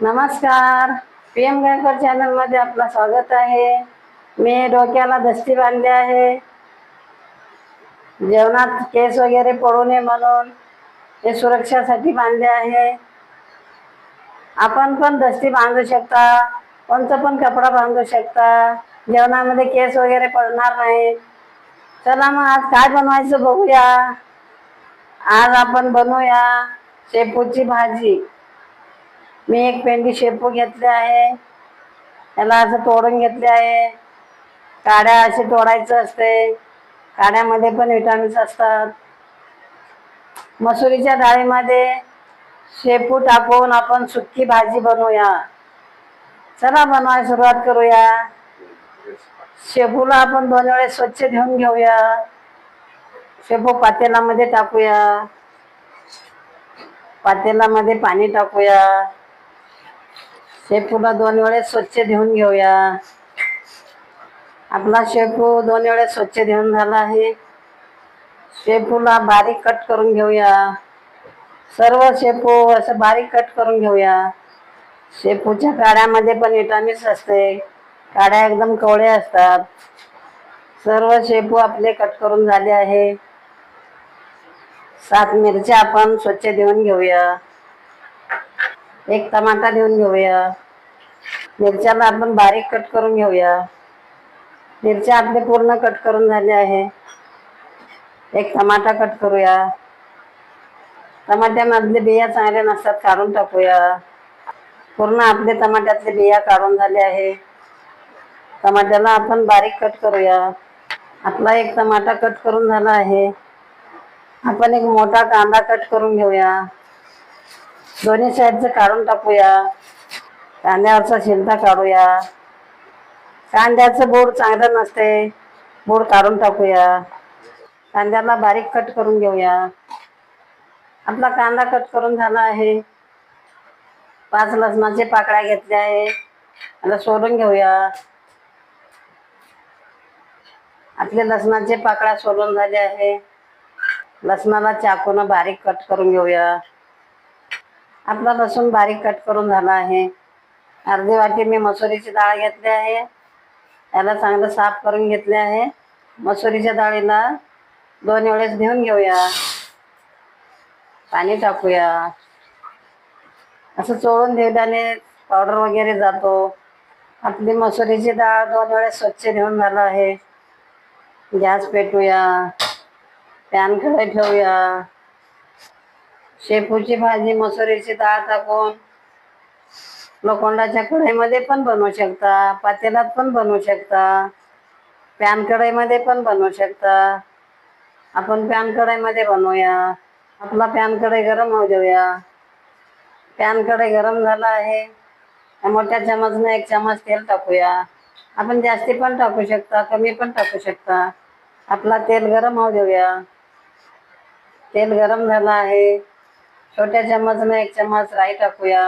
नमस्कार. PM Gaikwad channel मध्ये आपलं स्वागत आहे. मी डोक्याला दस्ती बांधली आहे. जेवणात केस वगैरे पडू नये म्हणून हे सुरक्षासाठी बांधले आहे. आपण पण दस्ती बांधू शकता, कोणता पण कपडा बांधू शकता. जेवणामध्ये केस वगैरे पडणार नाही. चला मग आज काय बनवायचं बघूया. आज आपण बनवूया शेपूची भाजी. मी एक पेंडी शेपू घेतले आहे, त्याला असं तोडून घेतले आहे. काड्या असे तोडायचं असते, काड्यामध्ये पण विटामिन्स असतात. मसुरीच्या डाळीमध्ये शेपू टाकून आपण सुक्की भाजी बनवूया. चला बनवायला सुरुवात करूया. शेपूला आपण 2 वेळेस स्वच्छ धुवून घेऊया. शेपू पातेल्यामध्ये टाकूया. पातेल्यामध्ये पाणी टाकूया. शेपूला 2 वेळेस स्वच्छ धुवून घेऊया. आपला शेपू 2 वेळेस स्वच्छ धुवून झाला आहे. शेपूला बारीक कट करून घेऊया. सर्व शेपू असं बारीक कट करून घेऊया. शेपूच्या काड्यामध्ये पण विटामिन्स असते, काड्या एकदम कवळ्या असतात. सर्व शेपू आपले कट करून झाले आहे. 7 मिरच्या आपण स्वच्छ धुवून घेऊया. 1 टमाटा धुवून घेऊया. मिरच्याला आपण बारीक कट करून घेऊया. मिरच्या आपले पूर्ण कट करून झाले आहे. 1 टमाटा कट करूया. टमाट्यामधले बिया चांगल्या नसतात, काढून टाकूया. पूर्ण आपले टमाट्यातले बिया काढून झाले आहे. टमाट्याला आपण बारीक कट करूया. आपला 1 टमाटा कट करून झाला आहे. आपण 1 मोठा कांदा कट करून घेऊया. दोन्ही साईडचं काढून टाकूया. कांद्यावरचा छिलका काढूया. कांद्याचं बोड चांगलं नसते, बोड काढून टाकूया. कांद्याला बारीक कट करून घेऊया. आपला कांदा कट करून झाला आहे. 5 लसणाचे पाकळ्या घेतल्या आहे, आता सोलून घेऊया. आपले लसणाचे पाकळ्या सोलून झाले आहे. लसणाला चाकून बारीक कट करून घेऊया. आपला लसूण बारीक कट करून झाला आहे. अर्धी वाटी मी मसुरीची डाळ घेतली आहे, त्याला चांगलं साफ करून घेतले आहे. मसुरीच्या डाळीला 2 वेळेस धुवून घेऊया. पाणी टाकूया. असं चोळून दिल्याने पावडर वगैरे जातो. आपली मसुरीची डाळ 2 वेळेस स्वच्छ धुवून झाला आहे. गॅस पेटवूया. पॅन कढई ठेवूया. शेपूची भाजी मसुरीची डाळ टाकून लोखंडाच्या कढईमध्ये पण बनवू शकता, पातेल्यात पण बनवू शकता, पॅन कढईमध्ये पण बनवू शकता. आपण पॅन कढईमध्ये बनवूया. आपला पॅन कढई गरम होऊ देऊया. पॅन कढई गरम झाला आहे. मोठ्या चमचने 1 चमच तेल टाकूया. आपण जास्ती पण टाकू शकता, कमी पण टाकू शकता. आपला तेल गरम होऊ देऊया. तेल गरम झालं आहे. छोट्या चमचने 1 चमच राई टाकूया.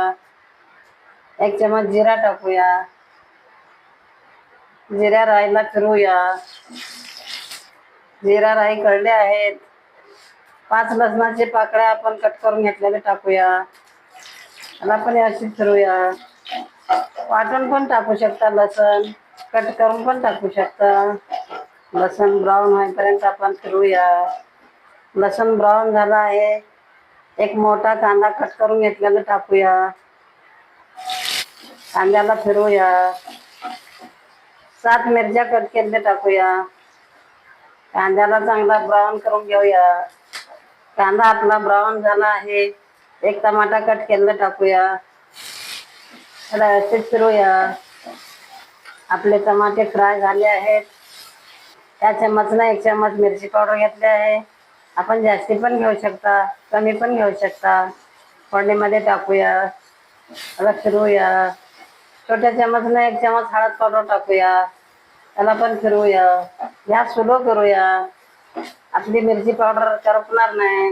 1 चमच जिरा टाकूया. जिरा राईला फिरवूया. जिरा राई कळले आहेत. 5 लसणाचे पाकळ्या आपण कट करून घेतलेले टाकूया. त्याला पण अशी फिरवूया. वाटून पण टाकू शकता, लसण कट करून पण टाकू शकता. लसण ब्राऊन होईपर्यंत आपण फिरवूया. लसण ब्राऊन झाला आहे. 1 मोठा कांदा कट करून घेतलेला टाकूया. कांद्याला फिरवूया. 7 मिरच्या कट केलेल्या टाकूया. कांद्याला चांगला ब्राऊन करून घेऊया. कांदा आपला ब्राऊन झाला आहे. 1 टमाटा कट केलेला टाकूया. त्याला असे फिरवूया. आपले टमाटे फ्राय झाले आहेत. त्या चमचने 1 चमच मिरची पावडर घेतली आहे. आपण जास्ती पण घेऊ शकता, कमी पण घेऊ शकता. फोडणीमध्ये टाकूया. त्याला फिरवूया. छोट्या चमचने 1 चमच हळद पावडर टाकूया. त्याला पण फिरवूया. गॅस स्लो करूया. आपली मिरची पावडर करपणार नाही.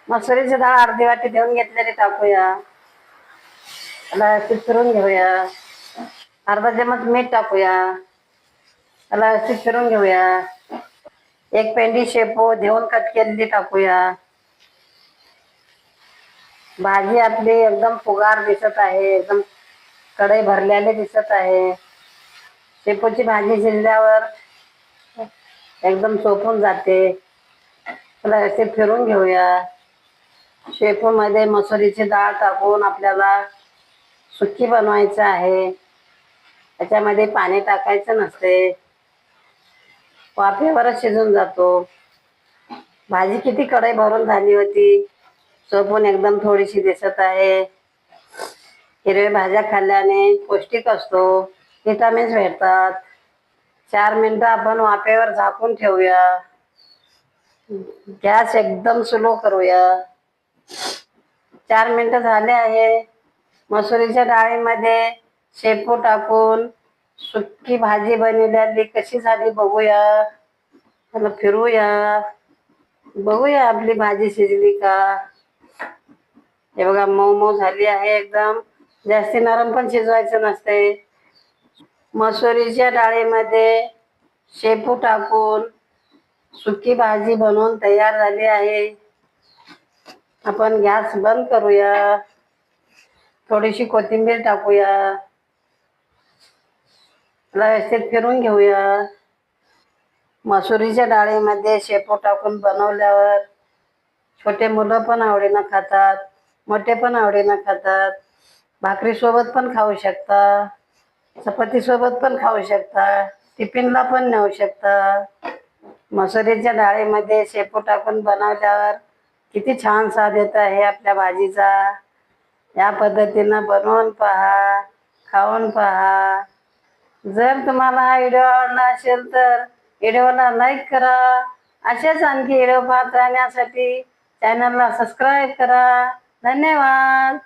मसुरीची डाळ अर्धी वाटी ठेवून घेतलेली टाकूया. त्याला फिरून घेऊया. अर्धा चमच मीठ टाकूया. त्याला अशी फिरून घेऊया. 1 पेंडी शेपू धुवून कट केलेली टाकूया. भाजी आपली एकदम फुगार दिसत आहे, एकदम कढई भरलेले दिसत आहे. शेपूची भाजी शिजल्यावर एकदम सोपून जाते. त्याला असे फिरून घेऊया. शेपू मध्ये मसुरीची डाळ टाकून आपल्याला सुक्की बनवायचं आहे. त्याच्यामध्ये पाणी टाकायचं नसते, वाफेवरच शिजून जातो. भाजी किती कढई भरून झाली होती, सोपून एकदम थोडीशी दिसत आहे. हिरव्या भाज्या खाल्ल्याने पौष्टिक असतो, विटामिन्स भेटतात. 4 मिनिटं आपण वाफेवर झाकून ठेवूया. गॅस एकदम स्लो करूया. 4 मिनिटं झाले आहे. मसुरीच्या डाळीमध्ये शेपू टाकून सुक्की भाजी बनवलेली कशी झाली बघूया. त्याला फिरूया, बघूया आपली भाजी शिजली का. हे बघा, मऊ मऊ झाली आहे एकदम. जास्ती नरम पण शिजवायचं नसते. मसुरीच्या डाळीमध्ये शेपू टाकून सुकी भाजी बनवून तयार झाली आहे. आपण गॅस बंद करूया. थोडीशी कोथिंबीर टाकूया. व्यवस्थित फिरून घेऊया. मसुरीच्या डाळीमध्ये शेपू टाकून बनवल्यावर छोटे मुलं पण आवडीनं खातात, मोठे पण आवडीनं खातात. भाकरी सोबत पण खाऊ शकता, चपाती सोबत पण खाऊ शकता, टिफिनला पण नेऊ शकता. मसुरीच्या डाळीमध्ये शेपू टाकून बनवल्यावर किती छान स्वाद येत आहे आपल्या भाजीचा. या पद्धतीनं बनवून पहा, खाऊन पहा. जर तुम्हाला हा व्हिडिओ आवडला असेल तर व्हिडिओला लाईक करा. असेच आणखी व्हिडिओ पाहत राहण्यासाठी चॅनलला सबस्क्राईब करा. धन्यवाद.